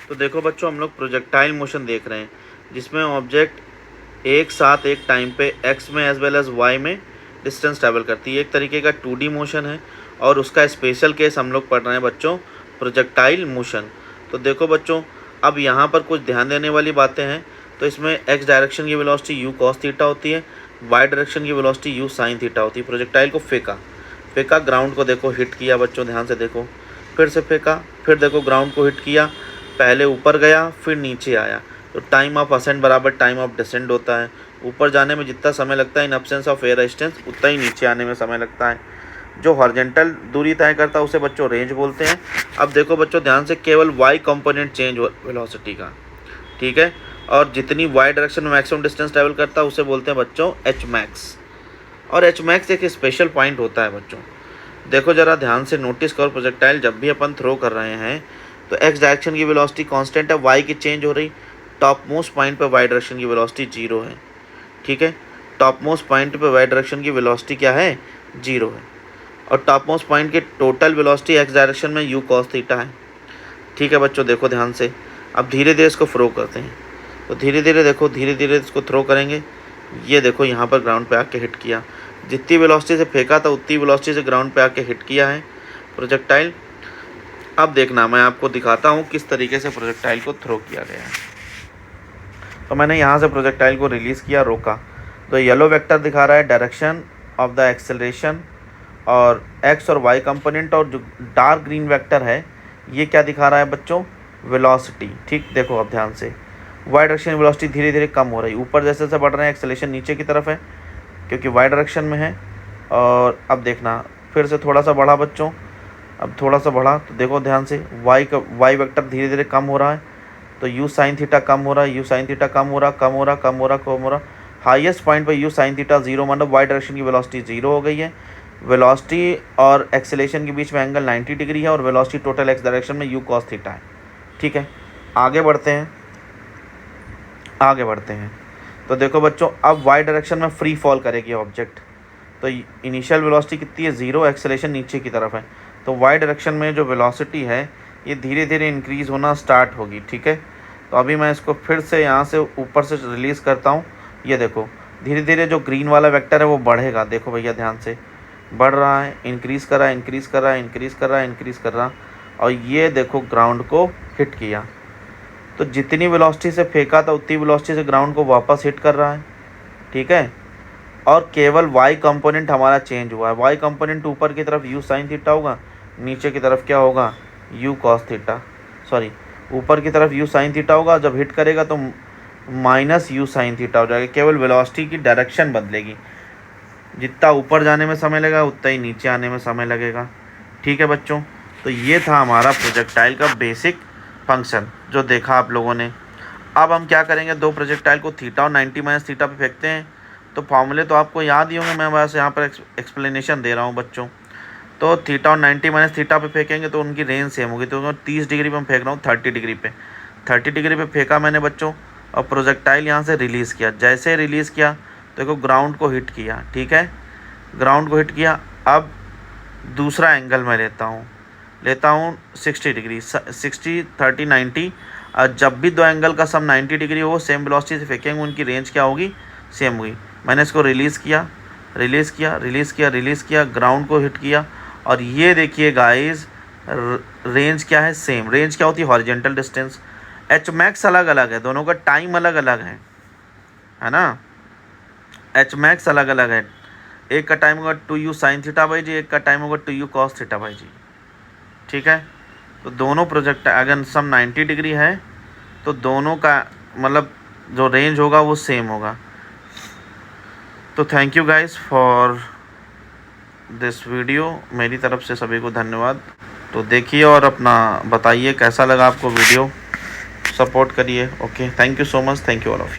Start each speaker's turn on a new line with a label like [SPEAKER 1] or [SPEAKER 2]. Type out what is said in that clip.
[SPEAKER 1] तो देखो बच्चों, हम लोग प्रोजेक्टाइल मोशन देख रहे हैं जिसमें ऑब्जेक्ट एक साथ एक टाइम पे एक्स में एज वेल एज वाई में डिस्टेंस ट्रैवल करती है। एक तरीके का 2D मोशन है और उसका स्पेशल केस हम लोग पढ़ रहे हैं बच्चों, प्रोजेक्टाइल मोशन। तो देखो बच्चों, अब यहाँ पर कुछ ध्यान देने वाली बातें हैं। तो इसमें एक्स डायरेक्शन की वेलोसिटी यू कॉस थीटा होती है, वाई डायरेक्शन की वेलोसिटी यू साइन थीटा होती है। प्रोजेक्टाइल को फेंका ग्राउंड को देखो हिट किया बच्चों, ध्यान से देखो, फिर से फेंका, फिर देखो ग्राउंड को हिट किया, पहले ऊपर गया फिर नीचे आया। तो टाइम ऑफ असेंड बराबर टाइम ऑफ डिसेंड होता है। ऊपर जाने में जितना समय लगता है in absence of air resistance, उतना ही नीचे आने में समय लगता है। जो हॉरिजॉन्टल दूरी तय करता है उसे बच्चों रेंज बोलते हैं। अब देखो बच्चों ध्यान से, केवल वाई कंपोनेंट चेंज हो वेलोसिटी का, ठीक है। और जितनी वाई डायरेक्शन में मैक्सिमम डिस्टेंस ट्रैवल करता है उसे बोलते हैं बच्चों एच मैक्स। और एच मैक्स एक स्पेशल पॉइंट होता है बच्चों। देखो ज़रा ध्यान से नोटिस करो, प्रोजेक्टाइल जब भी अपन थ्रो कर रहे हैं तो एक्स डायरेक्शन की वेलोसिटी कांस्टेंट है, वाई की चेंज हो रही। टॉप मोस्ट पॉइंट पे वाई डायरेक्शन की वेलोसिटी 0 है, ठीक है। टॉप मोस्ट पॉइंट पे वाई डायरेक्शन की वेलोसिटी क्या है, 0 है। और टॉप मोस्ट पॉइंट की टोटल वेलोसिटी एक्स डायरेक्शन में यू कॉस थीटा है, ठीक है बच्चों। देखो ध्यान से, अब धीरे धीरे इसको थ्रो करते हैं। तो धीरे धीरे देखो, धीरे धीरे इसको थ्रो करेंगे। ये देखो यहाँ पर ग्राउंड पे आके हिट किया, जितनी वेलोसिटी से फेंका था उतनी वेलोसिटी से ग्राउंड पे आके हिट किया है प्रोजेक्टाइल। अब देखना, मैं आपको दिखाता हूँ किस तरीके से प्रोजेक्टाइल को थ्रो किया गया है। तो मैंने यहाँ से प्रोजेक्टाइल को रिलीज़ किया, रोका। तो येलो वेक्टर दिखा रहा है डायरेक्शन ऑफ द एक्सेलरेशन और एक्स और वाई कंपोनेंट, और जो डार्क ग्रीन वेक्टर है ये क्या दिखा रहा है बच्चों, वेलोसिटी, ठीक। देखो अब ध्यान से, वाई डायरेक्शन वेलोसिटी धीरे धीरे कम हो रही, ऊपर जैसे जैसे बढ़ रहे हैं एक्सेलरेशन नीचे की तरफ है क्योंकि वाई डायरेक्शन में है। और अब देखना, फिर से थोड़ा सा बढ़ा बच्चों, अब थोड़ा सा बढ़ा तो देखो ध्यान से, वाई वेक्टर धीरे धीरे कम हो रहा है। तो यू साइन थीटा कम हो रहा है, यू साइन थीटा कम हो रहा। हाईएस्ट पॉइंट पर यू साइन थीटा 0, मतलब वाई डायरेक्शन की वेलोसिटी 0 हो गई है। वेलोसिटी और एक्सेलरेशन के बीच में एंगल 90 डिग्री है और वेलोसिटी टोटल एक्स डायरेक्शन में यू कॉस थीटा है, ठीक है। आगे बढ़ते हैं। तो देखो बच्चों, अब वाई डायरेक्शन में फ्री फॉल करेगी ऑब्जेक्ट। तो इनिशियल वेलोसिटी कितनी है, 0, एक्सेलरेशन नीचे की तरफ है। तो वाई डायरेक्शन में जो वेलोसिटी है ये धीरे धीरे इंक्रीज़ होना स्टार्ट होगी, ठीक है। तो अभी मैं इसको फिर से यहाँ से ऊपर से रिलीज़ करता हूँ। ये देखो धीरे धीरे जो ग्रीन वाला वेक्टर है वो बढ़ेगा, देखो भैया ध्यान से, बढ़ रहा है, इंक्रीज़ कर रहा। और ये देखो ग्राउंड को हिट किया। तो जितनी वेलोसिटी से फेंका था उतनी वेलोसिटी से ग्राउंड को वापस हिट कर रहा है, ठीक है। और केवल वाई कंपोनेंट हमारा चेंज हुआ है। वाई कंपोनेंट ऊपर की तरफ यू साइन थीटा होगा, नीचे की तरफ क्या होगा, यू कॉस थीटा, सॉरी ऊपर की तरफ यू साइन थीटा होगा, जब हिट करेगा तो माइनस यू साइन थीटा हो जाएगा। केवल वेलोसिटी की डायरेक्शन बदलेगी, जितना ऊपर जाने में समय लगेगा उतना ही नीचे आने में समय लगेगा, ठीक है बच्चों। तो ये था हमारा प्रोजेक्टाइल का बेसिक फंक्शन जो देखा आप लोगों ने। अब हम क्या करेंगे, दो प्रोजेक्टाइल को थीटा और 90 माइनस थीटा पे फेंकते हैं। तो फॉर्मूले तो आपको याद ही होंगे, मैं बस यहाँ पर एक्सप्लेनेशन दे रहा हूँ बच्चों। तो थीटा और 90 माइनस थीटा पे फेंकेंगे तो उनकी रेंज सेम होगी। तो 30 डिग्री पे मैं फेंक रहा हूँ, 30 डिग्री पे, 30 डिग्री पे फेंका मैंने बच्चों, और प्रोजेक्टाइल यहाँ से रिलीज़ किया। जैसे रिलीज़ किया तो देखो ग्राउंड को हिट किया, ठीक है, ग्राउंड को हिट किया। अब दूसरा एंगल मैं लेता हूँ 60 डिग्री, 60, 30, 90। जब भी दो एंगल का सम 90 डिग्री हो, सेम वेलोसिटी से फेंकेंगे, उनकी रेंज क्या होगी, सेम होगी। मैंने इसको रिलीज़ किया, ग्राउंड को हिट किया, और ये देखिए गाइस, रेंज क्या है, सेम। रेंज क्या होती है, हॉरिजॉन्टल डिस्टेंस। एच मैक्स अलग अलग है, दोनों का टाइम अलग अलग है ना, एच मैक्स अलग अलग है। एक का टाइम होगा 2u साइन थीटा बाई जी, एक का टाइम होगा 2u कॉस थीटा बाई जी, ठीक है। तो दोनों प्रोजेक्ट अगर सम 90 डिग्री है तो दोनों का मतलब जो रेंज होगा वो सेम होगा। तो thank you guys for this video, मेरी तरफ से सभी को धन्यवाद। तो देखिए और अपना बताइए कैसा लगा आपको वीडियो, सपोर्ट करिए। Okay, thank you so much, thank you all of you.